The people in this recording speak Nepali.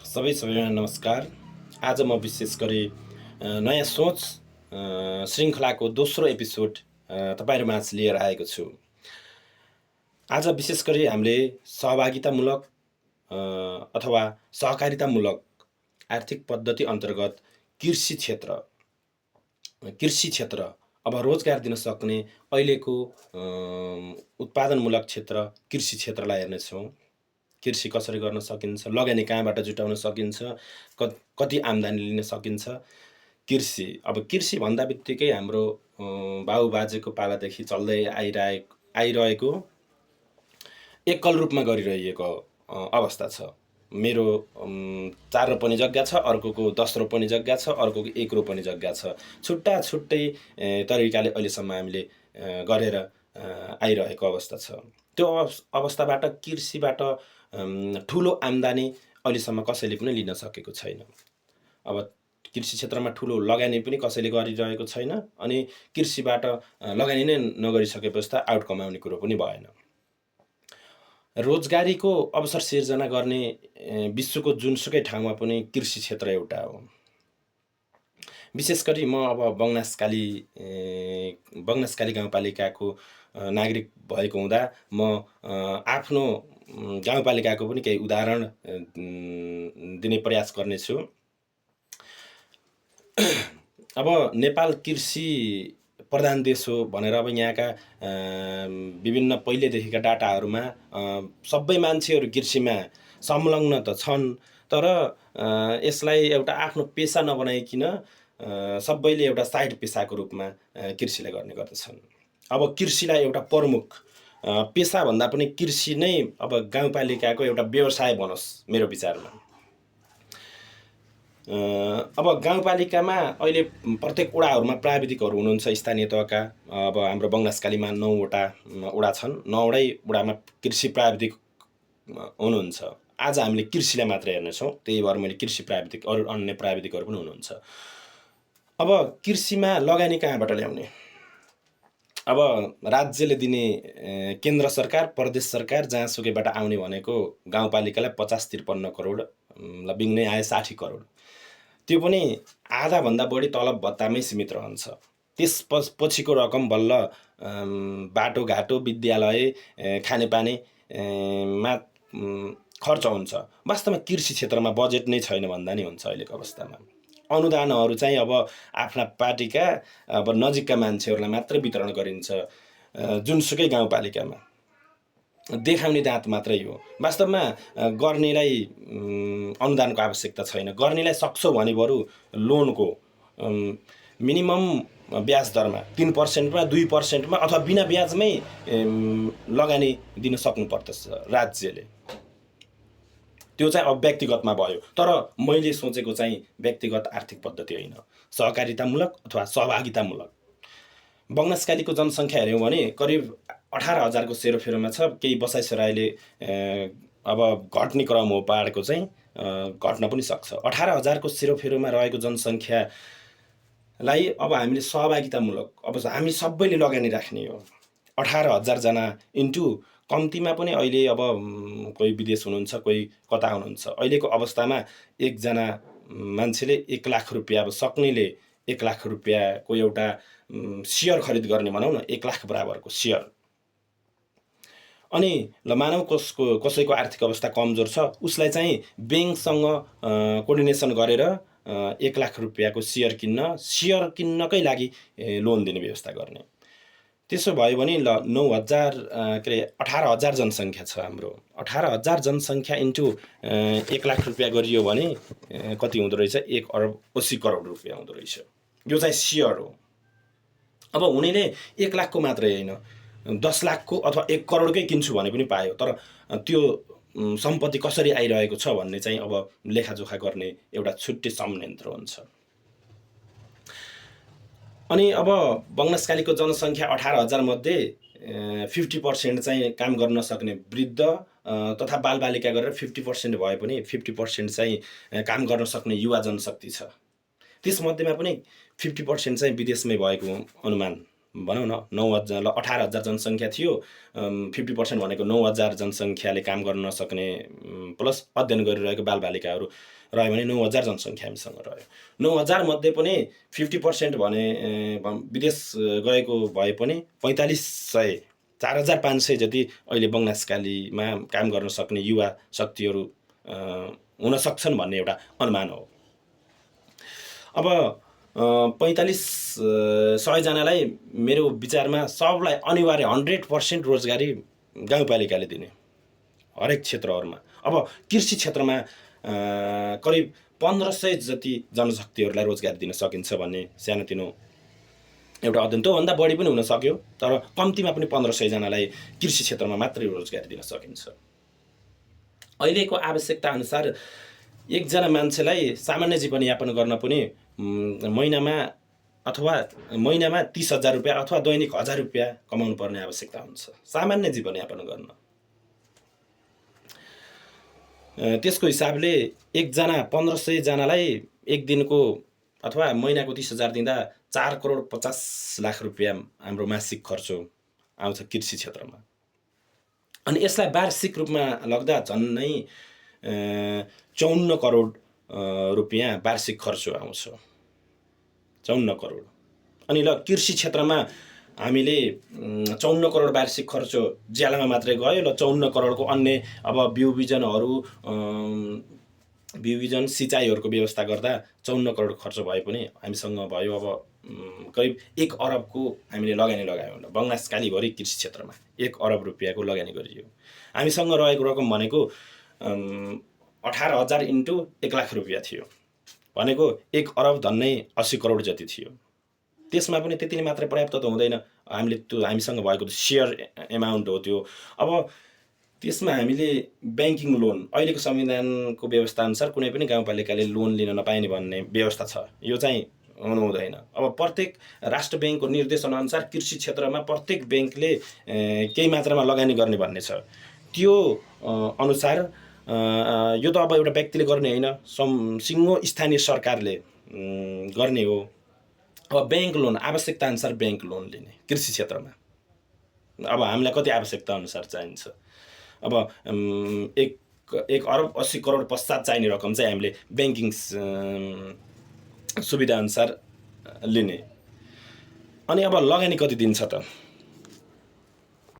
सबैलाई नमस्कार। आज म विशेष गरी नयाँ सोच श्रृङ्खलाको दोस्रो एपिसोड तपाईँहरूमाझ लिएर आएको छु। आज विशेष गरी हामीले सहभागितामूलक अथवा सहकारितामूलक आर्थिक पद्धति अन्तर्गत कृषि क्षेत्र अब रोजगार दिन सक्ने अहिलेको उत्पादनमूलक क्षेत्र कृषि क्षेत्रलाई हेर्नेछौँ। कृषि कसरी गर्न सकिन्छ, लगानी कहाँबाट जुटाउन सकिन्छ, कति आम्दानी लिन सकिन्छ। अब कृषि भन्दा बित्तिकै हाम्रो बाबुबाजेको पालादेखि चल्दै आइरहेको एकल रूपमा गरिरहेको अवस्था छ। मेरो 4 रोपनी जग्गा छ, अर्कोको 10 रोपनी जग्गा छ, अर्कोको 1 रोपनी जग्गा छ। छुट्टा छुट्टै तरिकाले अहिलेसम्म हामीले गरेर आइरहेको अवस्था छ। त्यो अवस्थाबाट कृषिबाट ठुलो आम्दानी अहिलेसम्म कसैले पनि लिन सकेको छैन। अब कृषि क्षेत्रमा ठुलो लगानी पनि कसैले गरिरहेको छैन, अनि कृषिबाट लगानी नै नगरिसकेपछि त आउट कमाउने कुरो पनि भएन। रोजगारीको अवसर सिर्जना गर्ने विश्वको जुनसुकै ठाउँमा पनि कृषि क्षेत्र एउटा हो। विशेष गरी म अब बङ्गनासकाली गाउँपालिकाको नागरिक भएको हुँदा म आफ्नो गाउँपालिकाको पनि केही उदाहरण दिने प्रयास गर्नेछु। अब नेपाल कृषि प्रधान देश हो भनेर अब यहाँका विभिन्न पहिलेदेखिका डाटाहरूमा सबै मान्छेहरू कृषिमा संलग्न त छन्, तर यसलाई एउटा आफ्नो पेसा नबनाइकन सबैले एउटा साइड पेसाको रूपमा कृषिलाई गर्ने गर्दछन्। अब कृषिलाई एउटा प्रमुख पेसा भन्दा पनि कृषि नै अब गाउँपालिकाको एउटा व्यवसाय बनोस् मेरो विचारमा। अब गाउँपालिकामा अहिले प्रत्येक वडाहरूमा प्राविधिकहरू हुनुहुन्छ स्थानीय तहका। अब हाम्रो बङ्गनासकालीमा 9वटा वडा छन्, 9वटै वडामा कृषि प्राविधिक हुनुहुन्छ। आज हामीले कृषिलाई मात्र हेर्नेछौँ, त्यही भएर मैले कृषि प्राविधिक अरू अन्य प्राविधिकहरू पनि हुनुहुन्छ। अब कृषिमा लगानी कहाँबाट ल्याउने? अब राज्यले दिने केन्द्र सरकार, प्रदेश सरकार जहाँसुकैबाट आउने भनेको गाउँपालिकालाई 50-53 करोड, बिङ्नै आए 60 करोड। त्यो पनि आधाभन्दा बढी तलब भत्तामै सीमित रहन्छ। त्यस पछिको रकम बल्ल बाटोघाटो, विद्यालय, खानेपानीमा खर्च हुन्छ। वास्तवमा कृषि क्षेत्रमा बजेट नै छैन भन्दा नि हुन्छ। अहिलेको अवस्थामा अनुदानहरू चाहिँ अब आफ्ना पार्टीका अब नजिकका मान्छेहरूलाई मात्र वितरण गरिन्छ। जुनसुकै गाउँपालिकामा देखाउने दाँत मात्रै हो। वास्तवमा गर्नेलाई अनुदानको आवश्यकता छैन। गर्नेलाई सक्छौ भने बरु लोनको मिनिमम ब्याज दरमा 3%मा 2%मा अथवा बिना ब्याजमै लगानी दिन सक्नुपर्दछ राज्यले। त्यो चाहिँ अब व्यक्तिगतमा भयो। तर मैले सोचेको चाहिँ व्यक्तिगत आर्थिक पद्धति होइन, सहकारितामूलक अथवा सहभागितामूलक। बङ्गनासकालीको जनसङ्ख्या हेऱ्यौँ भने करिब 18,000को सेरोफेरोमा छ। केही बसाइसराईले अब घट्ने क्रम हो, पहाडको चाहिँ घट्न पनि सक्छ। 18,000को सेरोफेरोमा रहेको जनसङ्ख्यालाई अब हामीले सहभागितामूलक, अब हामी सबैले लगानी राख्ने हो। 18,000 जना इन्टु कम्तीमा पनि अहिले अब कोही विदेश हुनुहुन्छ, कोही कता हुनुहुन्छ। अहिलेको अवस्थामा एकजना मान्छेले 1 लाख रुपियाँ, अब सक्नेले 1 लाख रुपियाँको एउटा सेयर खरिद गर्ने भनौँ न, 1 लाख बराबरको सेयर। अनि ल मानव कसैको आर्थिक अवस्था कमजोर छ, उसलाई चाहिँ ब्याङ्कसँग कोर्डिनेसन गरेर 1 लाख रुपियाँको सेयर किन्नकै लागि लोन दिने व्यवस्था गर्ने। त्यसो भयो भने ल 18,000 जनसङ्ख्या छ हाम्रो। 18,000 जनसङ्ख्या इन्टु 1 लाख रुपियाँ गरियो भने कति हुँदो रहेछ? 1 अरब 80 करोड रुपियाँ हुँदो रहेछ। यो चाहिँ सेयर हो। अब हुनेले 1 लाखको मात्रै होइन, 10 लाखको अथवा 1 करोडकै किन्छु भने पनि पायो। तर त्यो सम्पत्ति कसरी आइरहेको छ भन्ने चाहिँ अब लेखाजोखा गर्ने एउटा छुट्टै संयन्त्र हुन्छ। अनि अब बङ्गनासकालीको जनसङ्ख्या 18,000 मध्ये 50% चाहिँ काम गर्न सक्ने वृद्ध तथा बालबालिका गरेर 50% भए पनि 50% चाहिँ काम गर्न सक्ने युवा जनशक्ति छ। त्यसमध्येमा पनि 50% चाहिँ विदेशमै भएको अनुमान भनौँ न 9,000 18,000 जनसङ्ख्या थियो, 50% भनेको 9,000 जनसङ्ख्याले काम गर्न नसक्ने प्लस अध्ययन गरिरहेको बालबालिकाहरू रह्यो भने 9,000 जनसङ्ख्या हामीसँग रह्यो। 9,000 मध्ये पनि 50% भने विदेश गएको भए पनि 4500 4,500 जति अहिले बङ्गलादेशकालीमा काम गर्न सक्ने युवा शक्तिहरू हुन सक्छन् भन्ने एउटा अनुमान हो। अब 4500 जनालाई मेरो विचारमा सबलाई अनिवार्य 100% रोजगारी गाउँपालिकाले दिने हरेक क्षेत्रहरूमा। अब कृषि क्षेत्रमा करिब 1500 जति जनशक्तिहरूलाई रोजगारी दिन सकिन्छ भन्ने सानोतिनो एउटा अध्ययन, त्योभन्दा बढी पनि हुन सक्यो, तर कम्तीमा पनि 1500 जनालाई कृषि क्षेत्रमा मात्रै रोजगारी दिन सकिन्छ। अहिलेको आवश्यकता अनुसार एकजना मान्छेलाई सामान्य जीवनयापन गर्न पनि महिनामा 30,000 रुपियाँ अथवा दैनिक 1,000 रुपियाँ कमाउनु पर्ने आवश्यकता हुन्छ सामान्य जीवनयापन गर्न। त्यसको हिसाबले एकजना 1500 जनालाई एक दिनको अथवा महिनाको 30,000 दिँदा 4,50,00,000 रुपियाँ हाम्रो मासिक खर्च आउँछ कृषि क्षेत्रमा। अनि यसलाई वार्षिक रूपमा लग्दा झन्नै 54 करोड रुपियाँ वार्षिक खर्च आउँछ, 54 करोड। अनि ल कृषि क्षेत्रमा हामीले 54 करोड वार्षिक खर्च ज्यालामा मात्रै गयो, ल 54 करोडको अन्य अब बिउ बिजन सिँचाइहरूको व्यवस्था गर्दा 54 करोड खर्च भए पनि हामीसँग भयो अब करिब 1 अरबको हामीले लगानी लगायौँ बङ्गलादेशकालीभरि कृषि क्षेत्रमा 1 अरब रुपियाँको लगानी गरियो। हामीसँग रहेको रकम भनेको 18,000 इन्टु 1 लाख रुपियाँ थियो, भनेको 1 अरब धन्नै 80 करोड जति थियो। त्यसमा पनि त्यतिले मात्रै पर्याप्त त हुँदैन, हामीसँग भएको सेयर एमाउन्ट हो त्यो। अब त्यसमा हामीले ब्याङ्किङ लोन अहिलेको संविधानको व्यवस्था अनुसार कुनै पनि गाउँपालिकाले लोन लिन नपाइने भन्ने व्यवस्था छ, यो चाहिँ हुनु हुँदैन। अब प्रत्येक राष्ट्र ब्याङ्कको निर्देशनअनुसार कृषि क्षेत्रमा प्रत्येक ब्याङ्कले केही मात्रामा लगानी गर्ने भन्ने छ। त्यो अनुसार यो त अब एउटा व्यक्तिले गर्ने होइन, सिङ्गो स्थानीय सरकारले गर्ने हो। अब ब्याङ्क लोन आवश्यकता अनुसार ब्याङ्क लोन लिने कृषि क्षेत्रमा अब हामीलाई कति आवश्यकता अनुसार चाहिन्छ, अब 1 अरब 80 करोड पश्चात चाहिने रकम चाहिँ हामीले ब्याङ्किङ सुविधा अनुसार लिने। अनि अब लगानी कति दिन्छ त?